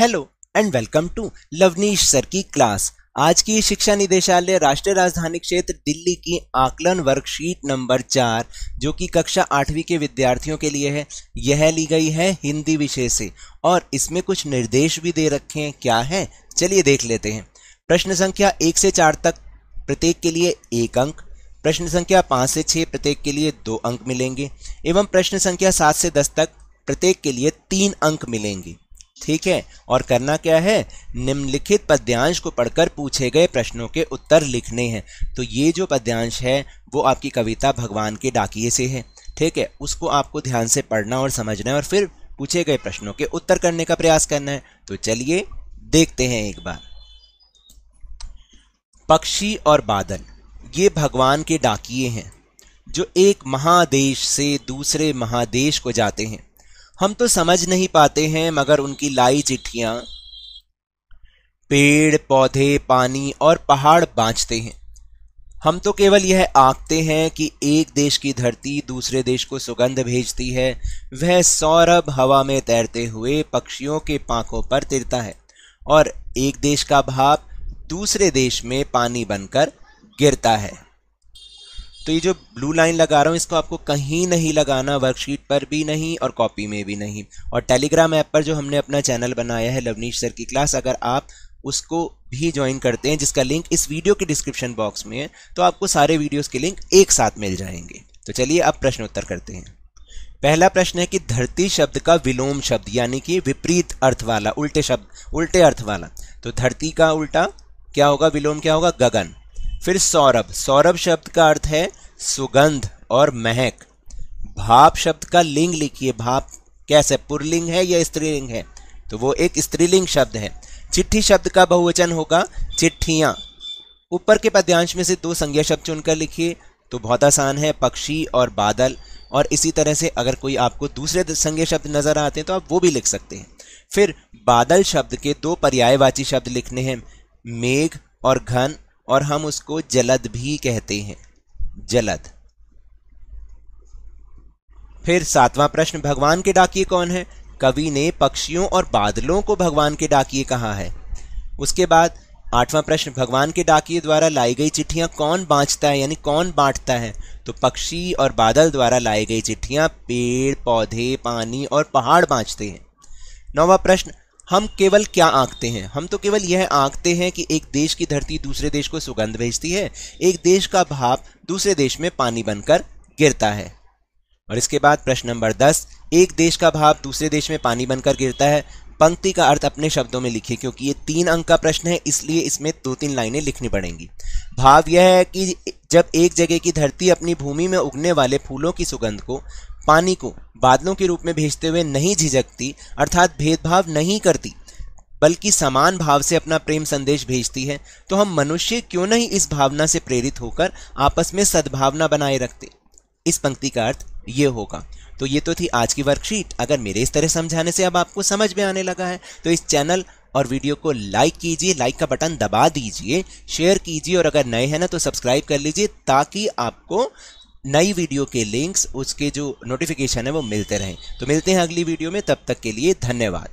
Hello and welcome to Lavneesh sir की class. आज की शिक्षा निदेशालय राष्ट्रीय राजधानी क्षेत्र दिल्ली की आकलन वर्कशीट नंबर 4 जो कि कक्षा 8वीं के विद्यार्थियों के लिए है, यह ली गई है हिंदी विषय से और इसमें कुछ निर्देश भी दे रखे हैं। क्या है चलिए देख लेते हैं। प्रश्न संख्या 1 से 4 तक प्रत्येक के लिए 1 अंक, प्रश्न संख्या 5 से 6 प्रत्येक के लिए 2 अंक मिलेंगे एवं प्रश्न संख्या 7 से 10 तक प्रत्येक के लिए 3 अंक मिलेंगे। ठीक है, और करना क्या है, निम्नलिखित पद्यांश को पढ़कर पूछे गए प्रश्नों के उत्तर लिखने हैं। तो ये जो पद्यांश है वो आपकी कविता भगवान के डाकिए से है। ठीक है, उसको आपको ध्यान से पढ़ना और समझना है और फिर पूछे गए प्रश्नों के उत्तर करने का प्रयास करना है। तो चलिए देखते हैं एक बार। पक्षी और बादल ये भगवान के डाकिए हैं जो एक महादेश से दूसरे महादेश को जाते हैं। हम तो समझ नहीं पाते हैं मगर उनकी लाई चिट्ठियां पेड़ पौधे पानी और पहाड़ बांचते हैं। हम तो केवल यह आंकते हैं कि एक देश की धरती दूसरे देश को सुगंध भेजती है, वह सौरभ हवा में तैरते हुए पक्षियों के पांखों पर तिरता है और एक देश का भाप दूसरे देश में पानी बनकर गिरता है। तो ये जो ब्लू लाइन लगा रहा हूँ इसको आपको कहीं नहीं लगाना, वर्कशीट पर भी नहीं और कॉपी में भी नहीं। और टेलीग्राम ऐप पर जो हमने अपना चैनल बनाया है लवनीश सर की क्लास, अगर आप उसको भी ज्वाइन करते हैं जिसका लिंक इस वीडियो के डिस्क्रिप्शन बॉक्स में है तो आपको सारे वीडियोस के लिंक एक साथ मिल जाएंगे। तो चलिए अब प्रश्न उत्तर करते हैं। पहला प्रश्न है कि धरती शब्द का विलोम शब्द यानी कि विपरीत अर्थ वाला, उल्टे शब्द, उल्टे अर्थ वाला। तो धरती का उल्टा क्या होगा, विलोम क्या होगा, गगन। फिर सौरभ, सौरभ शब्द का अर्थ है सुगंध और महक। भाप शब्द का लिंग लिखिए, भाप कैसे, पुल्लिंग है या स्त्रीलिंग है, तो वो एक स्त्रीलिंग शब्द है। चिट्ठी शब्द का बहुवचन होगा चिट्ठियां। ऊपर के पद्यांश में से 2 संज्ञा शब्द चुनकर लिखिए, तो बहुत आसान है, पक्षी और बादल। और इसी तरह से अगर कोई आपको दूसरे संज्ञा शब्द नजर आते हैं तो आप वो भी लिख सकते हैं। फिर बादल शब्द के 2 पर्यायवाची शब्द लिखने हैं, मेघ और घन, और हम उसको जलद भी कहते हैं, जलद। फिर 7वां प्रश्न, भगवान के डाकिए कौन है। कवि ने पक्षियों और बादलों को भगवान के डाकिए कहा है। उसके बाद 8वां प्रश्न, भगवान के डाकिए द्वारा लाई गई चिट्ठियां कौन बांचता है यानी कौन बांटता है। तो पक्षी और बादल द्वारा लाई गई चिट्ठियां पेड़ पौधे पानी और पहाड़ बांचते हैं। 9वां प्रश्न, हम केवल क्या आंकते हैं। हम तो केवल यह आंकते हैं कि एक देश की धरती दूसरे देश को सुगंध भेजती है, एक देश का भाप दूसरे देश में पानी बनकर गिरता है। और इसके बाद प्रश्न नंबर 10, एक देश का भाप दूसरे देश में पानी बनकर गिरता है। पंक्ति का अर्थ अपने शब्दों में लिखिए क्योंकि ये 3 अंक का प्रश्न है, इसलिए इसमें 2-3 लाइनें लिखनी पड़ेंगी। भाव यह है कि जब एक जगह की धरती अपनी भूमि में उगने वाले फूलों की सुगंध को, पानी को बादलों के रूप में भेजते हुए नहीं झिझकती, अर्थात भेदभाव नहीं करती, बल्कि समान भाव से अपना प्रेम संदेश भेजती है, तो हम मनुष्य क्यों नहीं इस भावना से प्रेरित होकर आपस में सद्भावना बनाए रखते। इस पंक्ति का अर्थ ये होगा। तो ये तो थी आज की वर्कशीट। अगर मेरे इस तरह समझाने से अब आपको समझ में आने लगा है तो इस चैनल और वीडियो को लाइक कीजिए, लाइक का बटन दबा दीजिए, शेयर कीजिए और अगर नए हैं ना तो सब्सक्राइब कर लीजिए ताकि आपको नई वीडियो के लिंक्स, उसके जो नोटिफिकेशन है वो मिलते रहें। तो मिलते हैं अगली वीडियो में, तब तक के लिए धन्यवाद।